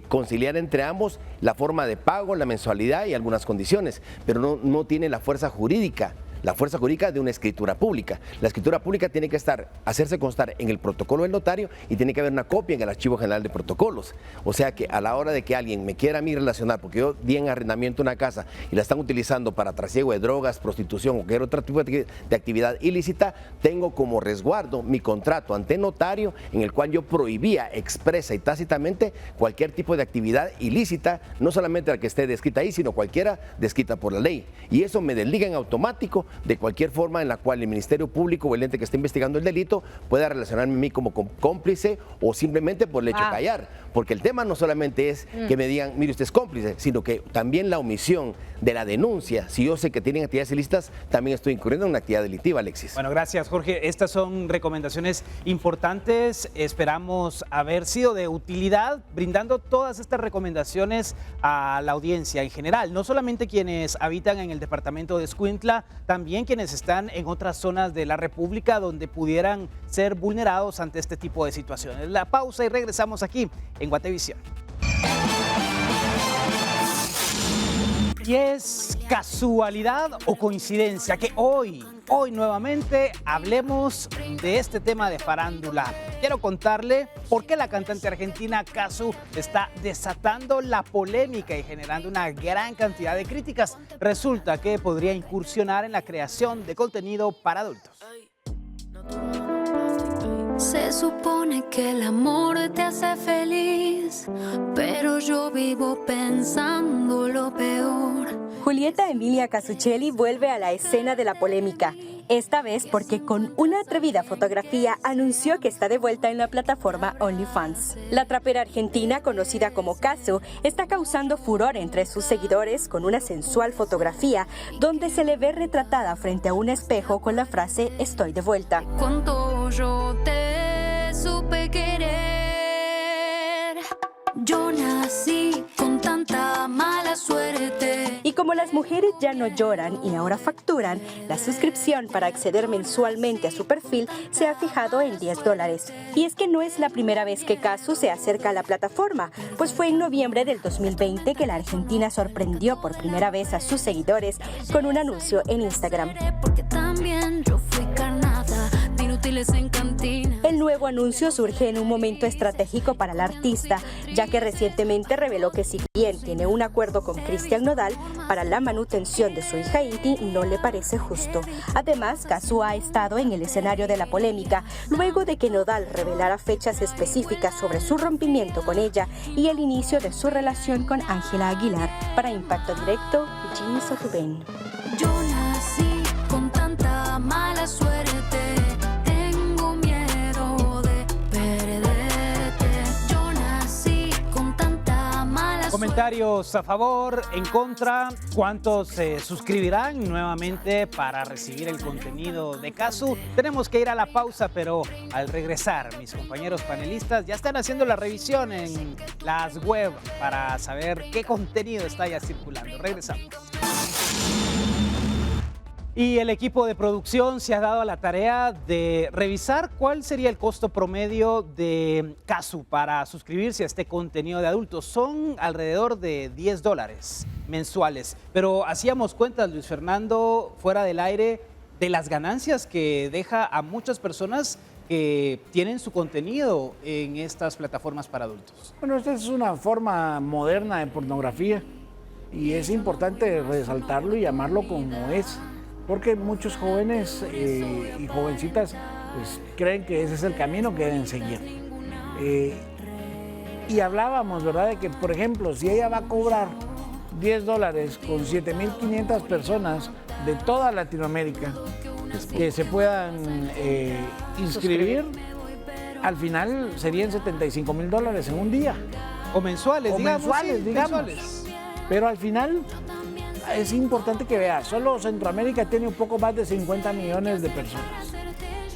S6: conciliar entre ambos la forma de pago, la mensualidad y algunas condiciones, pero no tiene la fuerza jurídica. La fuerza jurídica de una escritura pública. La escritura pública tiene que hacerse constar en el protocolo del notario y tiene que haber una copia en el Archivo General de Protocolos. O sea que a la hora de que alguien me quiera a mí relacionar, porque yo di en arrendamiento una casa y la están utilizando para trasiego de drogas, prostitución o cualquier otro tipo de actividad ilícita, tengo como resguardo mi contrato ante notario en el cual yo prohibía expresa y tácitamente cualquier tipo de actividad ilícita, no solamente la que esté descrita ahí, sino cualquiera descrita por la ley. Y eso me desliga en automático de cualquier forma en la cual el Ministerio Público o el ente que esté investigando el delito pueda relacionarme a mí como cómplice o simplemente por el hecho de callar. Porque el tema no solamente es que me digan, mire, usted es cómplice, sino que también la omisión de la denuncia. Si yo sé que tienen actividades ilícitas, también estoy incurriendo en una actividad delictiva, Alexis.
S1: Bueno, gracias, Jorge. Estas son recomendaciones importantes. Esperamos haber sido de utilidad brindando todas estas recomendaciones a la audiencia en general. No solamente quienes habitan en el departamento de Escuintla, también quienes están en otras zonas de la República donde pudieran ser vulnerados ante este tipo de situaciones. La pausa y regresamos aquí en Guatevisión. ¿Y es casualidad o coincidencia que hoy nuevamente hablemos de este tema de farándula? Quiero contarle por qué la cantante argentina Cazzu está desatando la polémica y generando una gran cantidad de críticas. Resulta que podría incursionar en la creación de contenido para adultos.
S13: Se supone que el amor te hace feliz, pero yo vivo pensando lo peor.
S14: Julieta Emilia Cazzucchelli vuelve a la escena de la polémica, esta vez porque con una atrevida fotografía anunció que está de vuelta en la plataforma OnlyFans. La trapera argentina, conocida como Cazzu, está causando furor entre sus seguidores con una sensual fotografía donde se le ve retratada frente a un espejo con la frase "Estoy de vuelta".
S13: Cuando yo te supe querer, yo nací con tanta mala suerte.
S14: Y como las mujeres ya no lloran y ahora facturan, la suscripción para acceder mensualmente a su perfil se ha fijado en $10. Y es que no es la primera vez que Cazzu se acerca a la plataforma, pues fue en noviembre del 2020 que la argentina sorprendió por primera vez a sus seguidores con un anuncio en Instagram.
S13: Porque también yo fui carnada de inútiles en cantina.
S14: El nuevo anuncio surge en un momento estratégico para la artista, ya que recientemente reveló que si bien tiene un acuerdo con Cristian Nodal para la manutención de su hija Inti, no le parece justo. Además, Cazzu ha estado en el escenario de la polémica luego de que Nodal revelara fechas específicas sobre su rompimiento con ella y el inicio de su relación con Ángela Aguilar. Para Impacto Directo, Jimmy Sotubén.
S13: Yo nací con tanta mala suerte, tengo miedo de perderte. Yo nací con tanta mala suerte.
S1: Comentarios a favor, en contra. ¿Cuántos se suscribirán nuevamente para recibir el contenido de Cazzu? Tenemos que ir a la pausa, pero al regresar, mis compañeros panelistas ya están haciendo la revisión en las web para saber qué contenido está ya circulando. Regresamos. Y el equipo de producción se ha dado a la tarea de revisar cuál sería el costo promedio de Cazzu para suscribirse a este contenido de adultos. Son alrededor de $10 mensuales. Pero hacíamos cuentas, Luis Fernando, fuera del aire, de las ganancias que deja a muchas personas que tienen su contenido en estas plataformas para adultos.
S10: Bueno, esta es una forma moderna de pornografía y es importante resaltarlo y llamarlo como es. Porque muchos jóvenes y jovencitas pues, creen que ese es el camino que deben seguir. Y hablábamos, ¿verdad?, de que, por ejemplo, si ella va a cobrar $10 con 7.500 personas de toda Latinoamérica que se puedan inscribir, al final serían $75.000 en un día.
S1: O mensuales, digamos.
S10: Mensuales, digamos.
S1: Mensuales.
S10: Pero al final es importante que veas, solo Centroamérica tiene un poco más de 50 millones de personas.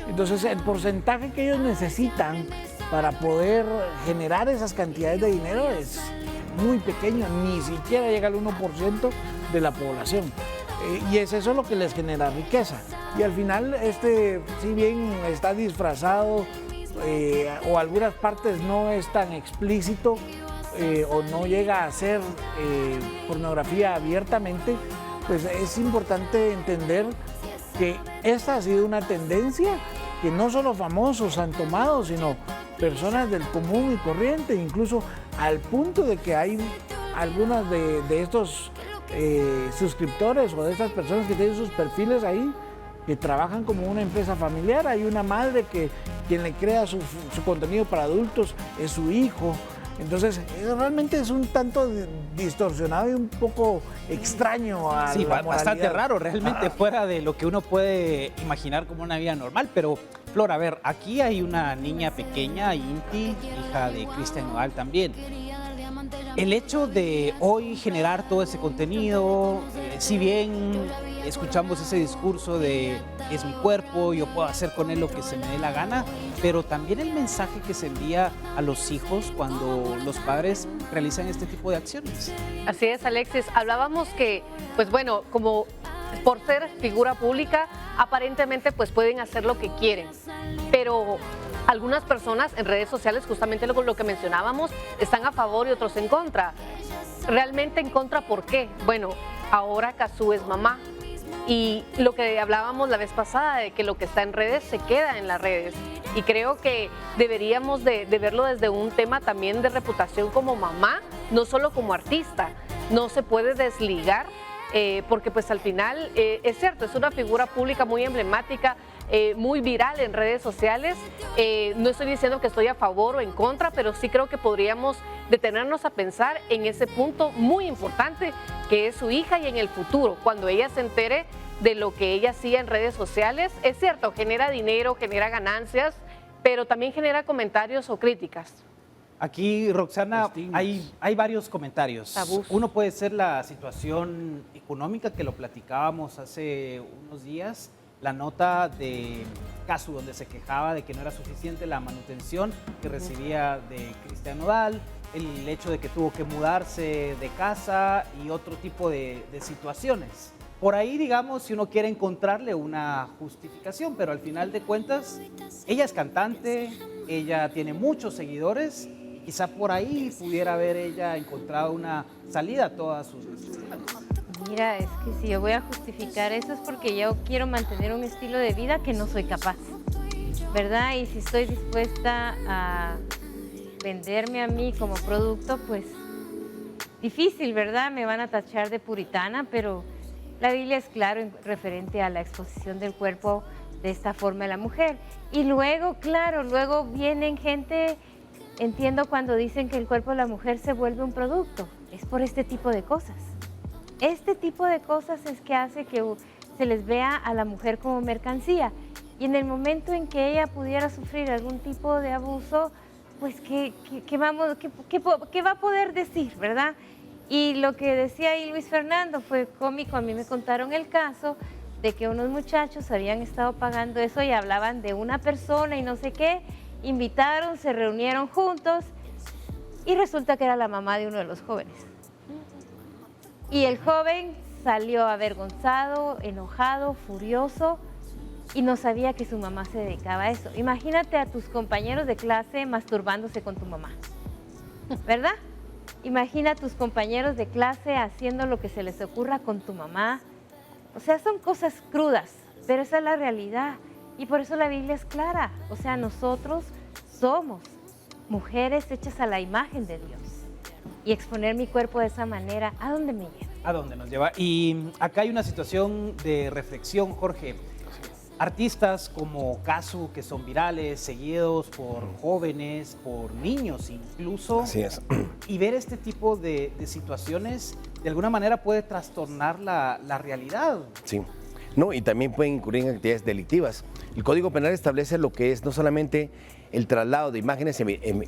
S10: Entonces el porcentaje que ellos necesitan para poder generar esas cantidades de dinero es muy pequeño, ni siquiera llega al 1% de la población. Y es eso lo que les genera riqueza. Y al final, si bien está disfrazado o algunas partes no es tan explícito, o no llega a ser pornografía abiertamente, pues es importante entender que esta ha sido una tendencia que no solo famosos han tomado, sino personas del común y corriente, incluso al punto de que hay algunas de estos suscriptores o de estas personas que tienen sus perfiles ahí, que trabajan como una empresa familiar. Hay una madre que quien le crea su contenido para adultos es su hijo. Entonces, realmente es un tanto distorsionado y un poco extraño a
S1: sí,
S10: la
S1: bastante raro, realmente fuera de lo que uno puede imaginar como una vida normal. Pero, Flor, a ver, aquí hay una niña pequeña, Inti, hija de Cristian Nodal también. El hecho de hoy generar todo ese contenido, si bien escuchamos ese discurso de es mi cuerpo, yo puedo hacer con él lo que se me dé la gana, pero también el mensaje que se envía a los hijos cuando los padres realizan este tipo de acciones.
S9: Así es, Alexis. Hablábamos que, pues bueno, como por ser figura pública, aparentemente pues pueden hacer lo que quieren, pero algunas personas en redes sociales, justamente lo que mencionábamos, están a favor y otros en contra. ¿Realmente en contra por qué? Bueno, ahora Cazzu es mamá y lo que hablábamos la vez pasada de que lo que está en redes se queda en las redes, y creo que deberíamos de verlo desde un tema también de reputación como mamá, no solo como artista. No se puede desligar porque pues al final es cierto, es una figura pública muy emblemática, muy viral en redes sociales. No estoy diciendo que estoy a favor o en contra, pero sí creo que podríamos detenernos a pensar en ese punto muy importante que es su hija, y en el futuro, cuando ella se entere de lo que ella hacía en redes sociales, es cierto, genera dinero, genera ganancias, pero también genera comentarios o críticas.
S1: Aquí, Roxana, hay varios comentarios.
S9: Tabús.
S1: Uno puede ser la situación económica, que lo platicábamos hace unos días, la nota de Cazzu donde se quejaba de que no era suficiente la manutención que recibía de Cristian Nodal, el hecho de que tuvo que mudarse de casa y otro tipo de situaciones. Por ahí, digamos, si uno quiere encontrarle una justificación, pero al final de cuentas, ella es cantante, ella tiene muchos seguidores, quizá por ahí pudiera haber ella encontrado una salida a todas sus necesidades.
S8: Mira, es que si yo voy a justificar eso es porque yo quiero mantener un estilo de vida que no soy capaz. ¿verdad? Y si estoy dispuesta a venderme a mí como producto, pues difícil, ¿verdad? Me van a tachar de puritana, pero la Biblia es claro en referente a la exposición del cuerpo de esta forma de la mujer. Y luego, claro, luego vienen gente, entiendo cuando dicen que el cuerpo de la mujer se vuelve un producto, es por este tipo de cosas. Este tipo de cosas es que hace que se les vea a la mujer como mercancía. Y en el momento en que ella pudiera sufrir algún tipo de abuso, pues ¿qué va a poder decir, verdad? Y lo que decía ahí Luis Fernando fue cómico. A mí me contaron el caso de que unos muchachos habían estado pagando eso y hablaban de una persona y no sé qué, invitaron, se reunieron juntos y resulta que era la mamá de uno de los jóvenes. Y el joven salió avergonzado, enojado, furioso y no sabía que su mamá se dedicaba a eso. Imagínate a tus compañeros de clase masturbándose con tu mamá, ¿verdad? Imagina a tus compañeros de clase haciendo lo que se les ocurra con tu mamá. O sea, son cosas crudas, pero esa es la realidad. Y por eso la Biblia es clara. O sea, nosotros somos mujeres hechas a la imagen de Dios. Y exponer mi cuerpo de esa manera, ¿a dónde me lleva?
S1: ¿A dónde nos lleva? Y acá hay una situación de reflexión, Jorge. Artistas como Casu, que son virales, seguidos por jóvenes, por niños incluso.
S6: Así es.
S1: Y ver este tipo de situaciones, de alguna manera puede trastornar la realidad.
S6: Sí. No, y también pueden incurrir en actividades delictivas. El Código Penal establece lo que es no solamente el traslado de imágenes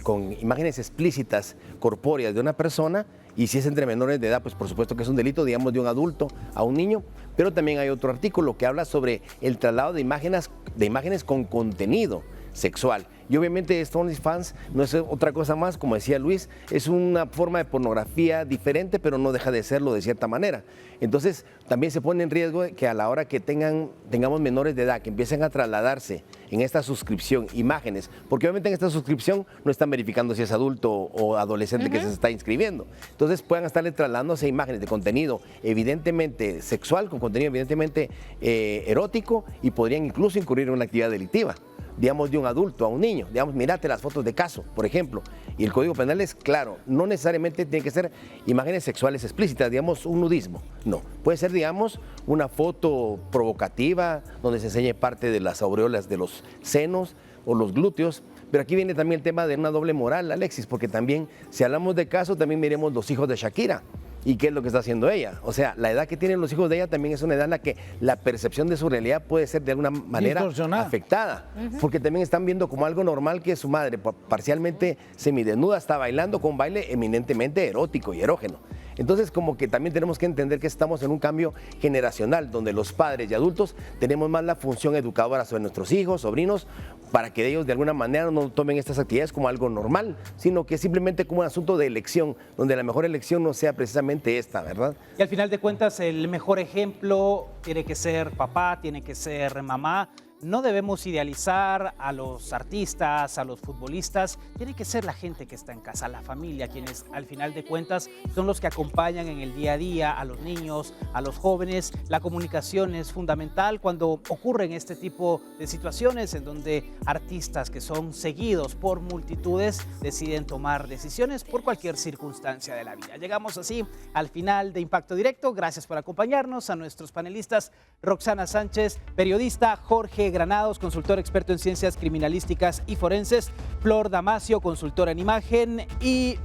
S6: con imágenes explícitas corpóreas de una persona, y si es entre menores de edad, pues por supuesto que es un delito, digamos, de un adulto a un niño, pero también hay otro artículo que habla sobre el traslado de imágenes con contenido sexual. Y obviamente esto OnlyFans no es otra cosa más, como decía Luis, es una forma de pornografía diferente, pero no deja de serlo de cierta manera. Entonces también se pone en riesgo que a la hora que tengamos menores de edad que empiecen a trasladarse en esta suscripción imágenes, porque obviamente en esta suscripción no están verificando si es adulto o adolescente que se está inscribiendo. Entonces puedan estarle trasladándose imágenes de contenido evidentemente sexual, con contenido evidentemente erótico, y podrían incluso incurrir en una actividad delictiva, digamos, de un adulto a un niño. Digamos, mírate las fotos de Casu, por ejemplo. Y el Código Penal es claro, no necesariamente tiene que ser imágenes sexuales explícitas, digamos, un nudismo. No, puede ser, digamos, una foto provocativa donde se enseñe parte de las aureolas de los senos o los glúteos. Pero aquí viene también el tema de una doble moral, Alexis, porque también, si hablamos de Casu, también miremos los hijos de Shakira. ¿Y qué es lo que está haciendo ella? O sea, la edad que tienen los hijos de ella también es una edad en la que la percepción de su realidad puede ser de alguna manera afectada. Porque también están viendo como algo normal que su madre, parcialmente semidesnuda, está bailando con un baile eminentemente erótico y erógeno. Entonces, como que también tenemos que entender que estamos en un cambio generacional, donde los padres y adultos tenemos más la función educadora sobre nuestros hijos, sobrinos, para que ellos de alguna manera no tomen estas actividades como algo normal, sino que simplemente como un asunto de elección, donde la mejor elección no sea precisamente esta, ¿verdad?
S1: Y al final de cuentas, el mejor ejemplo tiene que ser papá, tiene que ser mamá. No debemos idealizar a los artistas, a los futbolistas, tiene que ser la gente que está en casa, la familia, quienes al final de cuentas son los que acompañan en el día a día a los niños, a los jóvenes. La comunicación es fundamental cuando ocurren este tipo de situaciones en donde artistas que son seguidos por multitudes deciden tomar decisiones por cualquier circunstancia de la vida. Llegamos así al final de Impacto Directo. Gracias por acompañarnos, a nuestros panelistas Roxana Sánchez, periodista, Jorge Granados, consultor experto en ciencias criminalísticas y forenses, Flor Damasio, consultora en imagen, y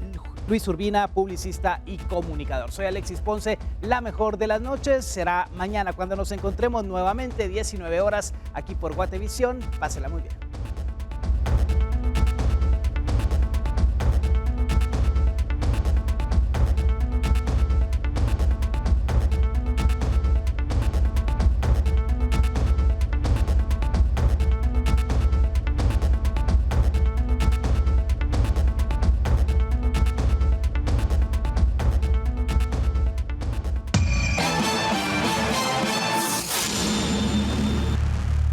S1: Luis Urbina, publicista y comunicador. Soy Alexis Ponce, la mejor de las noches. Será mañana cuando nos encontremos nuevamente, 19 horas, aquí por Guatevisión. Pásela muy bien.